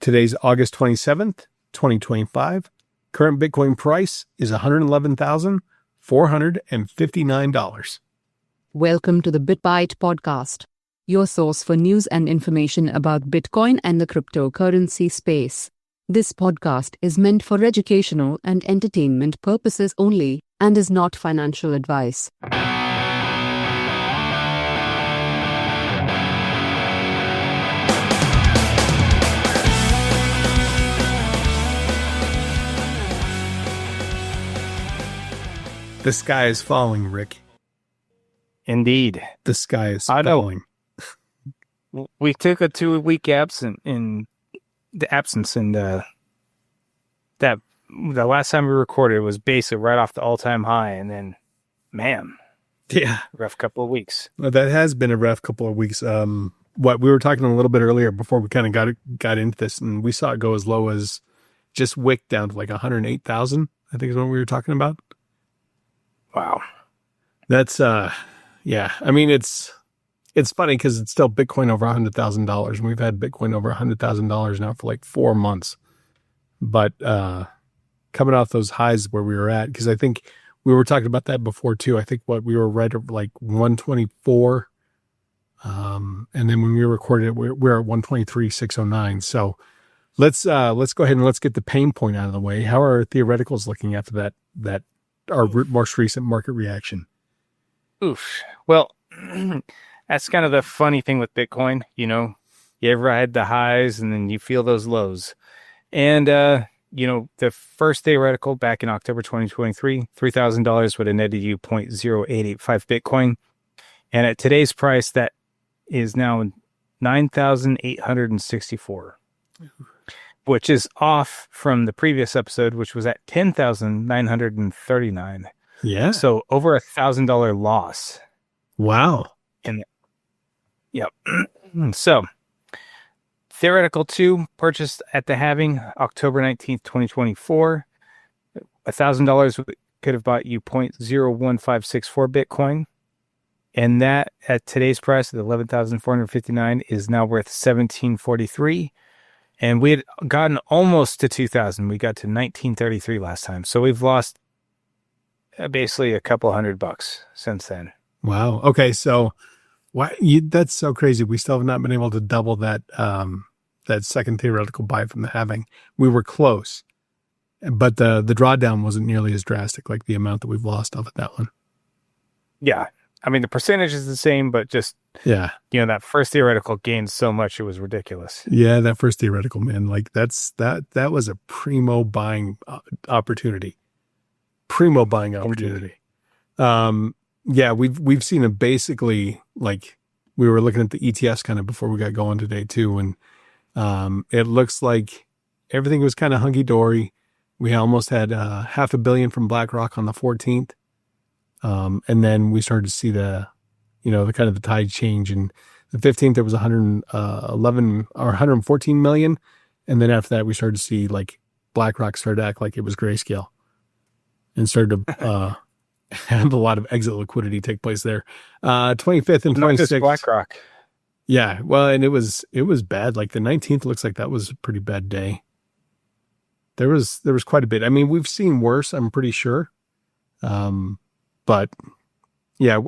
Today's August 27th, 2025. Current Bitcoin price is $111,459. Welcome to the BitBite podcast, your source for news and information about Bitcoin and the cryptocurrency space. This podcast is meant for educational and entertainment purposes only and is not financial advice. The sky is falling, Rick. Indeed. The sky is falling. We took a 2-week absence, and the last time we recorded was basically right off the all-time high, and then, man, rough couple of weeks. Well, that has been a rough couple of weeks. What we were talking a little bit earlier before we kind of got into this, and we saw it go as low as just wick down to like 108,000. I think is what we were talking about. Wow. That's, yeah. I mean, it's funny because it's still Bitcoin over $100,000, and we've had Bitcoin over $100,000 now for like 4 months. But coming off those highs where we were at, because I think we were talking about that before too. I think we were right at like 124. And then when we recorded it, we're at 123,609. So let's go ahead and let's get the pain point out of the way. How are theoreticals looking after that our most recent market reaction? Oof. Well, that's kind of the funny thing with Bitcoin. You know, you ever had the highs and then you feel those lows. And, the first theoretical back in October 2023, $3,000 would have netted you 0.0885 Bitcoin. And at today's price, that is now 9,864. Which is off from the previous episode, which was at 10,939. Yeah. So over $1,000 loss. Wow. Yep. So theoretical 2 purchased at the halving October 19th, 2024. $1,000 could have bought you 0.01564 Bitcoin. And that at today's price of 11,459 is now worth 1,743. And we had gotten almost to 2,000. We got to 1933 last time. So we've lost basically a couple $100 since then. Wow. Okay. So that's so crazy. We still have not been able to double that second theoretical buy from the halving. We were close, but the drawdown wasn't nearly as drastic, like the amount that we've lost off of that one. Yeah. I mean, the percentage is the same, but just, that first theoretical gained so much, it was ridiculous. Yeah, that first theoretical, man, like that was a primo buying opportunity. Yeah, we've seen it basically, like we were looking at the ETFs kind of before we got going today too. And it looks like everything was kind of hunky-dory. We almost had $500 million from BlackRock on the 14th. And then we started to see the kind of the tide change. And the 15th, there was 111 or 114 million. And then after that, we started to see like BlackRock started to act like it was grayscale and started to have a lot of exit liquidity take place there. 25th and 26th. Not just BlackRock. Yeah. Well, and it was bad. Like the 19th looks like that was a pretty bad day. There was quite a bit. I mean, we've seen worse, I'm pretty sure. But yeah,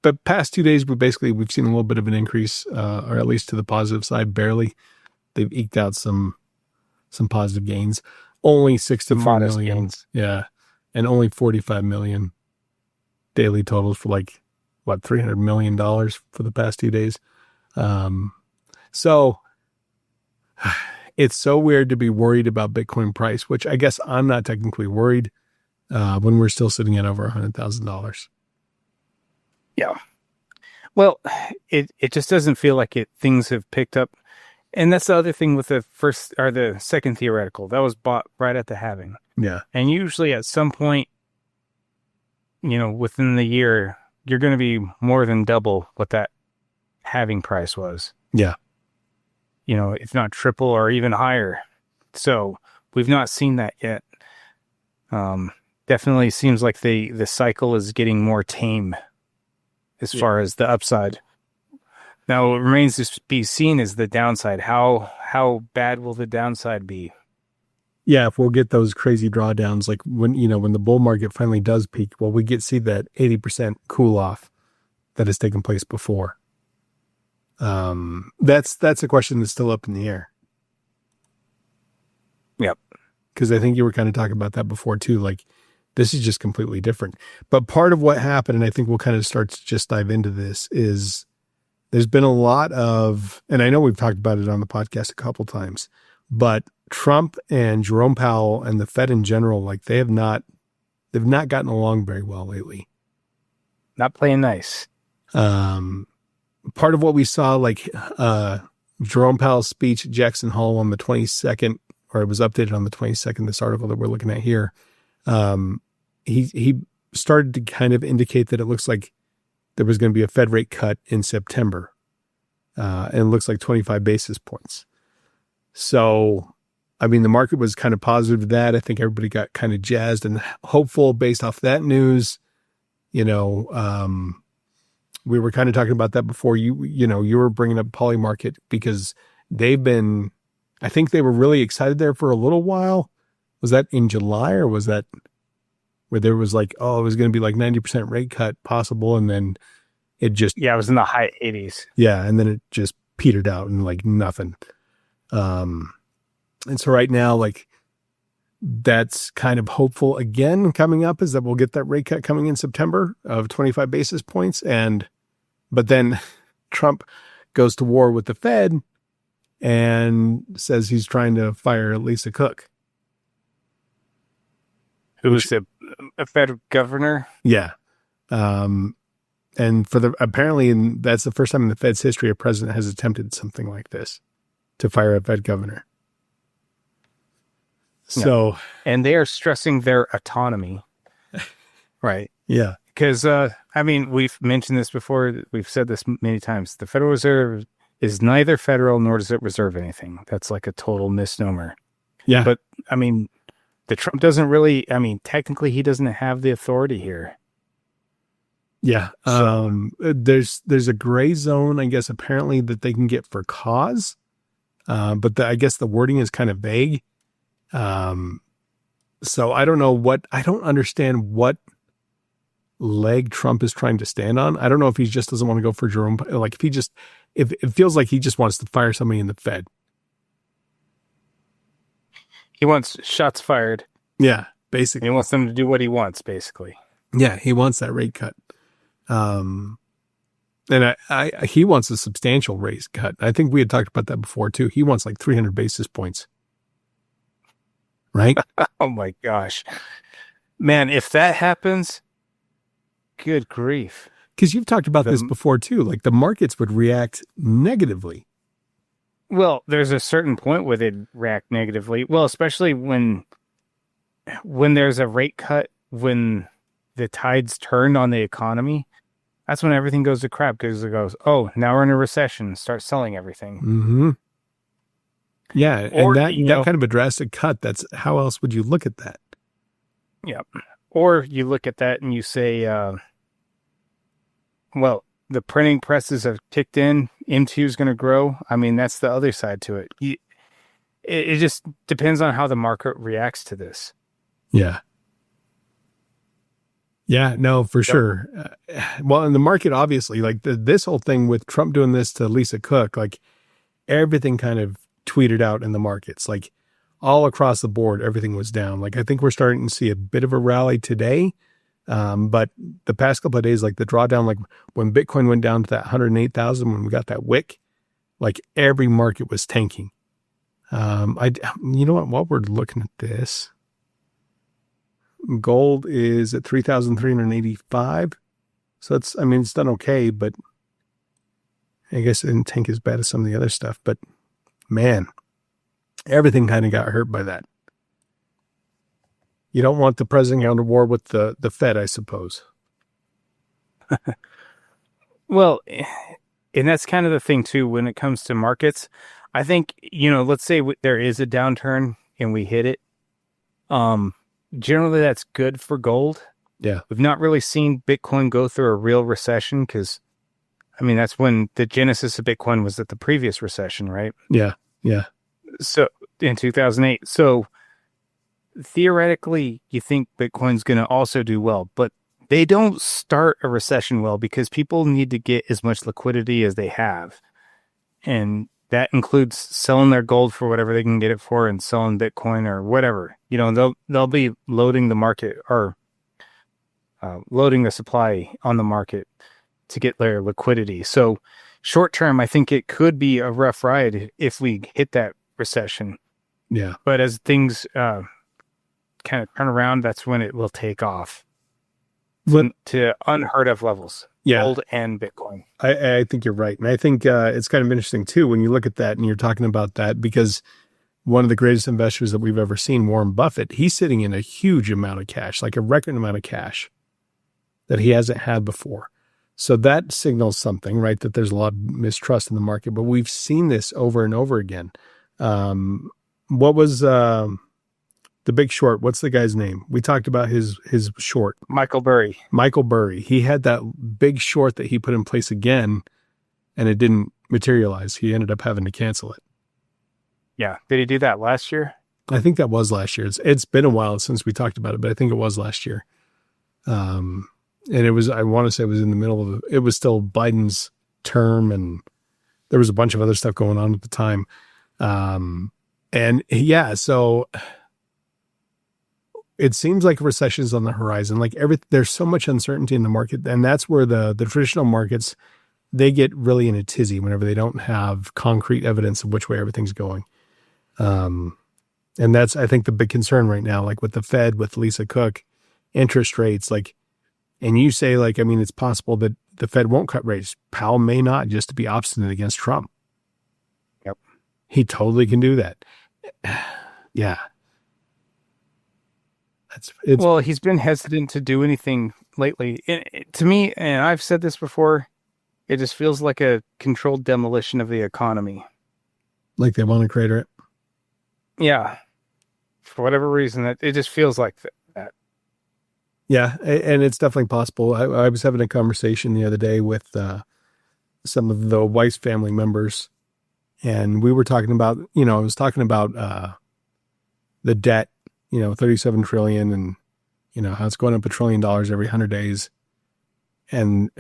but past 2 days, we've seen a little bit of an increase, or at least to the positive side, barely. They've eked out some positive gains. Only 6 to 4 million. Gains. Yeah. And only 45 million daily totals for like, $300 million for the past 2 days. So it's so weird to be worried about Bitcoin price, which I guess I'm not technically worried. When we're still sitting at over $100,000. Yeah. Well, it just doesn't feel like things have picked up. And that's the other thing with the second theoretical. That was bought right at the halving. Yeah. And usually at some point, within the year, you're going to be more than double what that halving price was. Yeah. If not triple or even higher. So we've not seen that yet. Definitely seems like the cycle is getting more tame as far as the upside. Now, what remains to be seen is the downside. How bad will the downside be? Yeah, if we'll get those crazy drawdowns, like when the bull market finally does peak, well, we see that 80% cool off that has taken place before. That's a question that's still up in the air. Yep. Because I think you were kind of talking about that before too. Like, this is just completely different. But part of what happened, and I think we'll kind of start to just dive into this, is there's been a lot of, and I know we've talked about it on the podcast a couple times, but Trump and Jerome Powell and the Fed in general, like they've not gotten along very well lately. Not playing nice. Part of what we saw, like Jerome Powell's speech at Jackson Hole on the 22nd, or it was updated on the 22nd, this article that we're looking at here, he started to kind of indicate that it looks like there was going to be a Fed rate cut in September. And it looks like 25 basis points. So, I mean, the market was kind of positive to that. I think everybody got kind of jazzed and hopeful based off that news. You know, we were kind of talking about that before. You were bringing up Polymarket because I think they were really excited there for a little while. Was that in July, or was that where there was like, oh, it was going to be like 90% rate cut possible, and then it just... Yeah, it was in the high 80s. Yeah, and then it just petered out and like nothing. And so right now, like, that's kind of hopeful again coming up, is that we'll get that rate cut coming in September of 25 basis points. But then Trump goes to war with the Fed and says he's trying to fire Lisa Cook. Who's a Fed governor? Yeah. And apparently that's the first time in the Fed's history a president has attempted something like this, to fire a Fed governor. So, yeah. And they are stressing their autonomy. Right. Yeah. Because, I mean, we've mentioned this before. We've said this many times. The Federal Reserve is neither federal nor does it reserve anything. That's like a total misnomer. Yeah. But, I mean, the Trump doesn't really, I mean, technically he doesn't have the authority here. Yeah. There's a gray zone, I guess, apparently that they can get for cause. But I guess the wording is kind of vague. So I don't understand what leg Trump is trying to stand on. I don't know if he just doesn't want to go for Jerome. Like if it feels like he just wants to fire somebody in the Fed. He wants shots fired. Yeah, basically. He wants them to do what he wants, basically. Yeah, he wants that rate cut. And he wants a substantial rate cut. I think we had talked about that before too. He wants like 300 basis points. Right? Oh my gosh. Man, if that happens, good grief. Because you've talked about this before too. Like the markets would react negatively. Well, there's a certain point where they'd react negatively. Well, especially when there's a rate cut, when the tides turn on the economy, that's when everything goes to crap, because it goes, oh, now we're in a recession, start selling everything. Mm-hmm. Yeah, and that kind of a drastic cut, that's how else would you look at that? Yeah. Or you look at that and you say, well, the printing presses have kicked in, M2 is going to grow. I mean, that's the other side to it. It just depends on how the market reacts to this. Yeah. Yeah, no, for sure. Well, in the market, obviously, like this whole thing with Trump doing this to Lisa Cook, like everything kind of tweeted out in the markets, like all across the board, everything was down. Like I think we're starting to see a bit of a rally today. But the past couple of days, like the drawdown, like when Bitcoin went down to that 108,000, when we got that wick, like every market was tanking. You know what, while we're looking at this, gold is at 3,385. So it's done okay, but I guess it didn't tank as bad as some of the other stuff, but man, everything kind of got hurt by that. You don't want the president going to war with the Fed, I suppose. Well, and that's kind of the thing too, when it comes to markets. I think, let's say there is a downturn and we hit it. Generally that's good for gold. Yeah. We've not really seen Bitcoin go through a real recession because, I mean, that's when the genesis of Bitcoin was at the previous recession, right? Yeah. Yeah. So in 2008. So theoretically, you think Bitcoin's going to also do well, but they don't start a recession well because people need to get as much liquidity as they have. And that includes selling their gold for whatever they can get it for and selling Bitcoin or whatever. You know, they'll be loading the market or loading the supply on the market to get their liquidity. So short term, I think it could be a rough ride if we hit that recession. Yeah. But as things kind of turn around, that's when it will take off to unheard of levels. Yeah. Gold and Bitcoin. I think you're right. And I think it's kind of interesting too when you look at that and you're talking about that, because one of the greatest investors that we've ever seen, Warren Buffett, he's sitting in a huge amount of cash, like a record amount of cash that he hasn't had before. So that signals something, right? That there's a lot of mistrust in the market, but we've seen this over and over again. What was The Big Short? What's the guy's name? We talked about his short. Michael Burry. Michael Burry. He had that big short that he put in place again, and it didn't materialize. He ended up having to cancel it. Yeah. Did he do that last year? I think that was last year. It's been a while since we talked about it, but I think it was last year. And it was, I want to say it was in the middle of, it was still Biden's term, and there was a bunch of other stuff going on at the time. And yeah, so it seems like a recession is on the horizon. Like there's so much uncertainty in the market, and that's where the traditional markets, they get really in a tizzy whenever they don't have concrete evidence of which way everything's going. And that's, I think, the big concern right now, like with the Fed, with Lisa Cook, interest rates, like, and you say, like, I mean, it's possible that the Fed won't cut rates. Powell may not, just to be obstinate against Trump. Yep. He totally can do that. Yeah. Well, he's been hesitant to do anything lately. To me, and I've said this before, it just feels like a controlled demolition of the economy. Like they want to crater it. Yeah. For whatever reason, it just feels like that. Yeah, and it's definitely possible. I was having a conversation the other day with some of the Weiss family members, and we were talking about, I was talking about the debt, 37 trillion, and, how it's going up $1 trillion every 100 days. And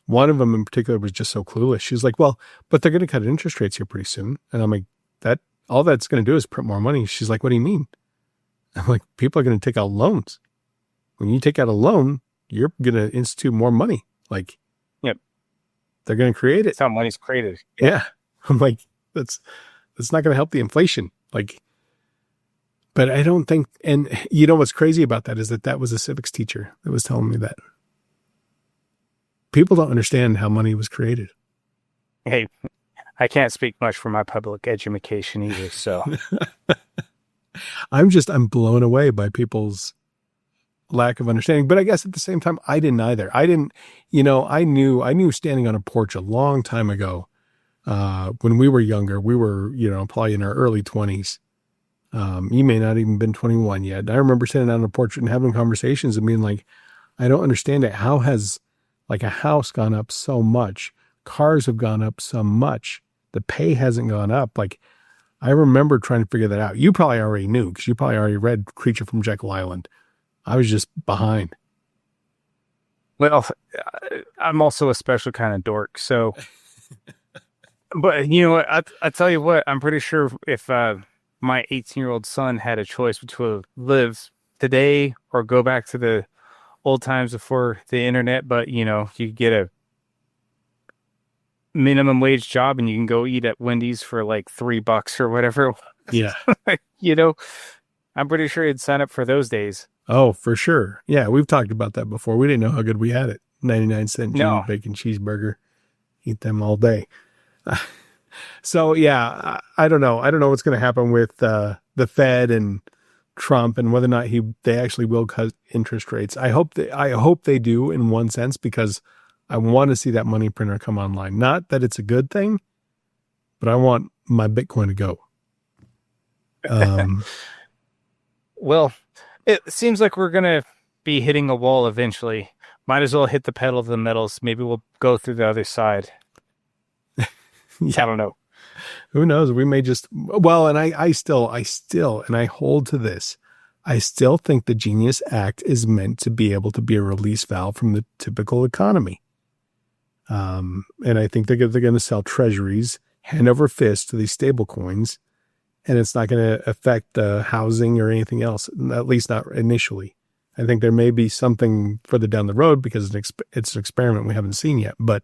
one of them in particular was just so clueless. She's like, well, but they're going to cut interest rates here pretty soon. And I'm like, all that's going to do is print more money. She's like, what do you mean? I'm like, people are going to take out loans. When you take out a loan, you're going to institute more money. Like, yep, they're going to create it. That's how money's created. Yeah. I'm like, that's not going to help the inflation. Like, but I don't think, and what's crazy about that is that was a civics teacher that was telling me that. People don't understand how money was created. Hey, I can't speak much for my public education either, so. I'm blown away by people's lack of understanding. But I guess at the same time, I didn't either. I knew standing on a porch a long time ago, when we were younger, we were, probably in our early 20s. You may not even been 21 yet. I remember sitting on a porch and having conversations and being like, I don't understand it. How has like a house gone up so much? Cars have gone up so much. The pay hasn't gone up. Like, I remember trying to figure that out. You probably already knew because you probably already read Creature from Jekyll Island. I was just behind. Well, I'm also a special kind of dork. So, but you know what? I tell you what, I'm pretty sure if my 18-year-old son had a choice between live today or go back to the old times before the internet, but you get a minimum wage job and you can go eat at Wendy's for like $3 or whatever. Yeah. I'm pretty sure he'd sign up for those days. Oh, for sure. Yeah. We've talked about that before. We didn't know how good we had it. 99-cent bacon cheeseburger. Eat them all day. So yeah, I don't know. I don't know what's going to happen with the Fed and Trump and whether or not they actually will cut interest rates. I hope they do in one sense, because I want to see that money printer come online. Not that it's a good thing, but I want my Bitcoin to go. Well, it seems like we're going to be hitting a wall eventually. Might as well hit the pedal to the metals. Maybe we'll go through the other side. Yeah. I don't know. Who knows? We may just, well, and I still, and I hold to this. I still think the Genius Act is meant to be able to be a release valve from the typical economy. And I think they're going to sell treasuries hand over fist to these stable coins, and it's not going to affect the housing or anything else, at least not initially. I think there may be something further down the road because it's an experiment we haven't seen yet. But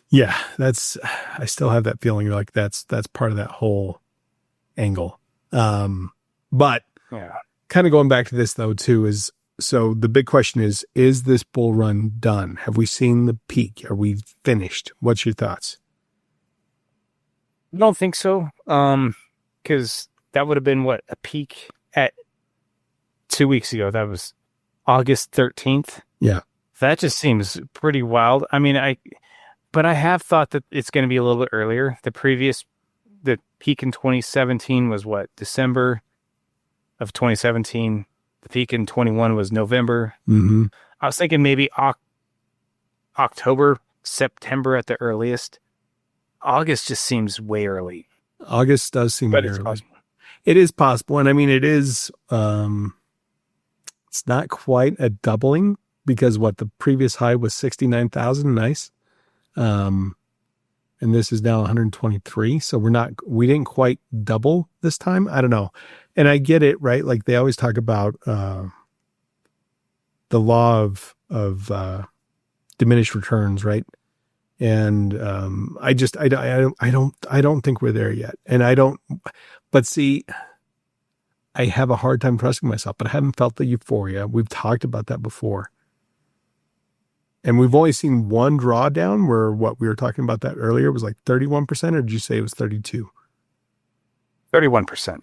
yeah, I still have that feeling like that's part of that whole angle. But Yeah. kind of going back to this though, too, so the big question is this bull run done? Have we seen the peak? Are we finished? What's your thoughts? I don't think so. Because that would have been a peak at 2 weeks ago. That was August 13th. Yeah. That just seems pretty wild. I mean, but I have thought that it's going to be a little bit earlier. The peak in 2017 was December of 2017. The peak in 21 was November. Mm-hmm. I was thinking maybe October, September at the earliest. August just seems way early. August does seem But way it's early. possible. It is possible. And I mean, it is, it's not quite a doubling because the previous high was 69,000. Nice. And this is now 123. So we didn't quite double this time. I don't know. And I get it, right? Like they always talk about, the law of diminished returns, right? And, I don't think we're there yet. And but see, I have a hard time trusting myself, but I haven't felt the euphoria. We've talked about that before. And we've only seen one drawdown where what we were talking about that earlier was like 31%, or did you say it was 32? 31%.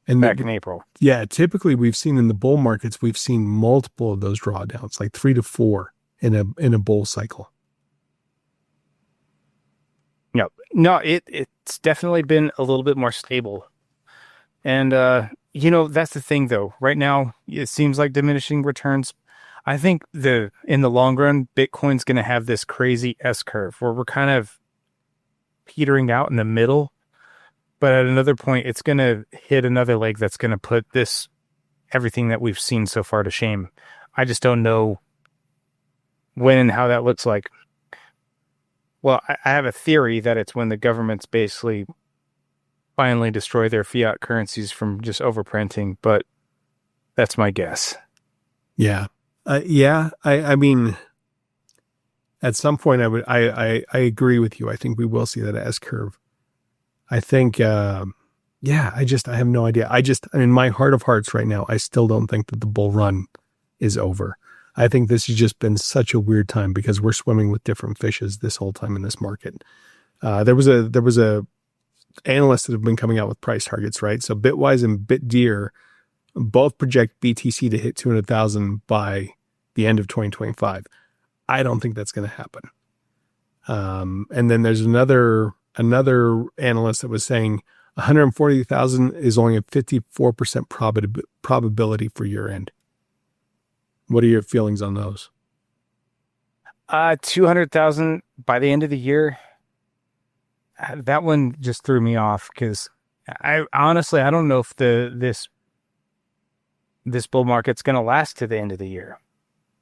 And back in April. Yeah, typically we've seen in the bull markets, we've seen multiple of those drawdowns, like 3 to 4 in a bull cycle. No, it's definitely been a little bit more stable. And, that's the thing, though. Right now, it seems like diminishing returns. I think in the long run, Bitcoin's going to have this crazy S-curve where we're kind of petering out in the middle. But at another point, it's going to hit another leg that's going to put everything that we've seen so far to shame. I just don't know when and how that looks like. Well, I have a theory that it's when the governments basically finally destroy their fiat currencies from just overprinting, but that's my guess. Yeah. I mean, at some point I agree with you. I think we will see that S curve. I think, I have no idea. In my heart of hearts right now, I still don't think that the bull run is over. I think this has just been such a weird time because we're swimming with different fishes this whole time in this market. There was a analyst that have been coming out with price targets, right? So Bitwise and BitDeer both project BTC to hit 200,000 by the end of 2025. I don't think that's going to happen. And then there's another analyst that was saying 140,000 is only a 54% probability for year end. What are your feelings on those? 200,000 by the end of the year. That one just threw me off because I honestly don't know if this bull market's going to last to the end of the year.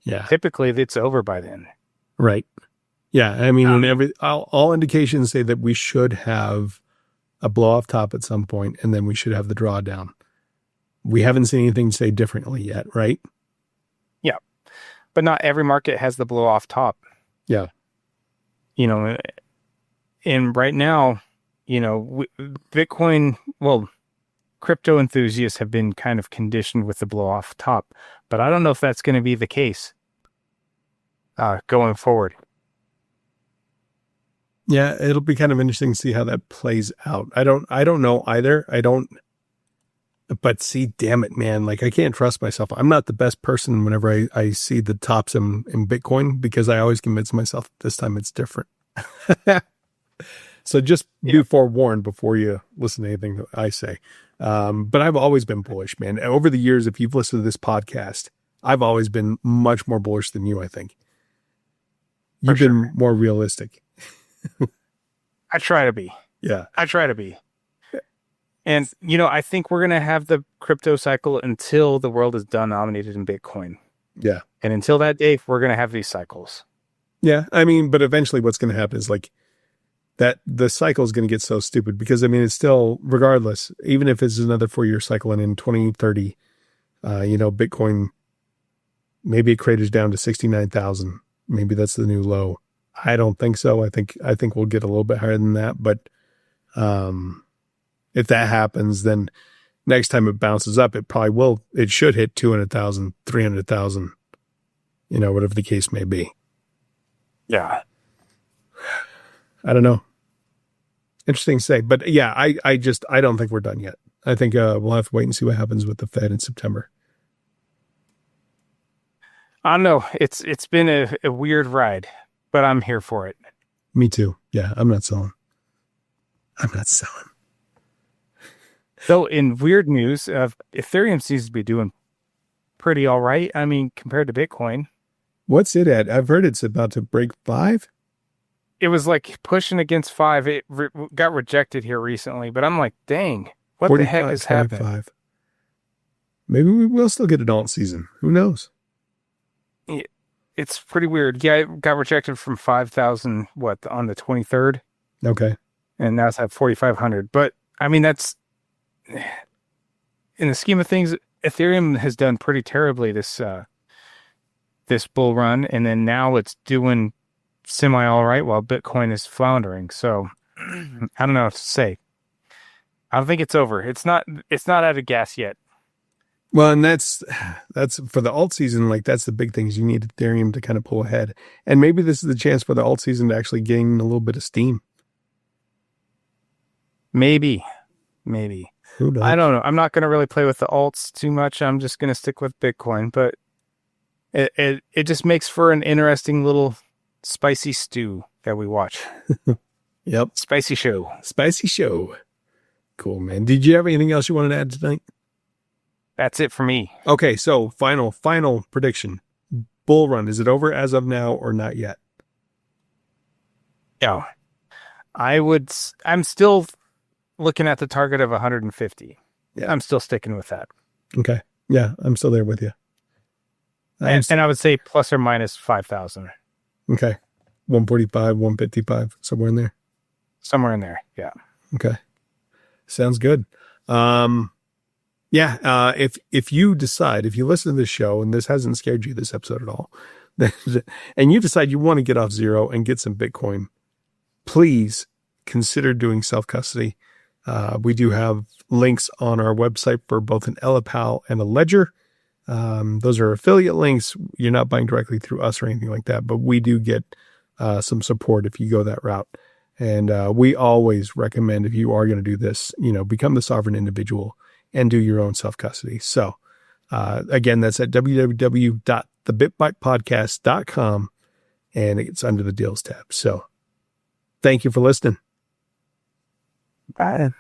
Yeah. Typically, it's over by then. Right. Yeah. I mean, all indications say that we should have a blow off top at some point, and then we should have the drawdown. We haven't seen anything say differently yet, right? Yeah. But not every market has the blow off top. Yeah. And right now, Bitcoin, crypto enthusiasts have been kind of conditioned with the blow off top, but I don't know if that's going to be the case going forward. Yeah, it'll be kind of interesting to see how that plays out. I don't know either. But see, damn it, man. Like I can't trust myself. I'm not the best person whenever I see the tops in Bitcoin because I always convince myself this time it's different. So just be forewarned before you listen to anything that I say. But I've always been bullish, man. Over the years, if you've listened to this podcast, I've always been much more bullish than you, I think. For You've been more realistic. I try to be. Yeah. I try to be. And, I think we're going to have the crypto cycle until the world is done dominated in Bitcoin. Yeah. And until that day, we're going to have these cycles. Yeah. I mean, but eventually what's going to happen is like that the cycle is going to get so stupid because, I mean, it's still, regardless, even if it's another 4-year cycle and in 2030, Bitcoin, maybe it craters down to 69,000. Maybe that's the new low. I don't think so. I think we'll get a little bit higher than that. But if that happens, then next time it bounces up, it should hit 200,000, 300,000, whatever the case may be. Yeah. I don't know. Interesting to say. But yeah, I don't think we're done yet. I think we'll have to wait and see what happens with the Fed in September. I don't know. It's been a weird ride, but I'm here for it. Me too. Yeah, I'm not selling. So in weird news, Ethereum seems to be doing pretty all right. I mean, compared to Bitcoin. What's it at? I've heard it's about to break 5. It was like pushing against 5. It got rejected here recently, but I'm like, dang, what the heck is happening? 5. Maybe we will still get an alt season. Who knows? It's pretty weird. Yeah, it got rejected from 5,000, on the 23rd? Okay. And now it's at 4,500. But, I mean, that's, in the scheme of things, Ethereum has done pretty terribly this bull run, and then now it's doing semi all right while Bitcoin is floundering. So, I don't know what to say. I don't think it's over. It's not out of gas yet. Well, and that's for the alt season. Like that's the big things. You need Ethereum to kind of pull ahead, and maybe this is the chance for the alt season to actually gain a little bit of steam. Maybe. Who knows? I don't know. I'm not going to really play with the alts too much. I'm just going to stick with Bitcoin, but it just makes for an interesting little spicy stew that we watch. Yep. Spicy show. Cool, man. Did you have anything else you wanted to add tonight? That's it for me. Okay, so final prediction. Bull run, is it over as of now or not yet? Yeah. I'm still looking at the target of 150. Yeah. I'm still sticking with that. Okay. Yeah, I'm still there with you. And I would say plus or minus 5,000. Okay. 145, 155, somewhere in there. Somewhere in there. Yeah. Okay. Sounds good. If you decide, if you listen to this show and this hasn't scared you this episode at all, and you decide you want to get off zero and get some Bitcoin, please consider doing self-custody. We do have links on our website for both an Powell and a Ledger. Those are affiliate links. You're not buying directly through us or anything like that, but we do get some support if you go that route. And we always recommend, if you are going to do this, become the sovereign individual and do your own self-custody. So again, that's at www.thebitbytepodcast.com, and it's under the deals tab. So thank you for listening. Bye.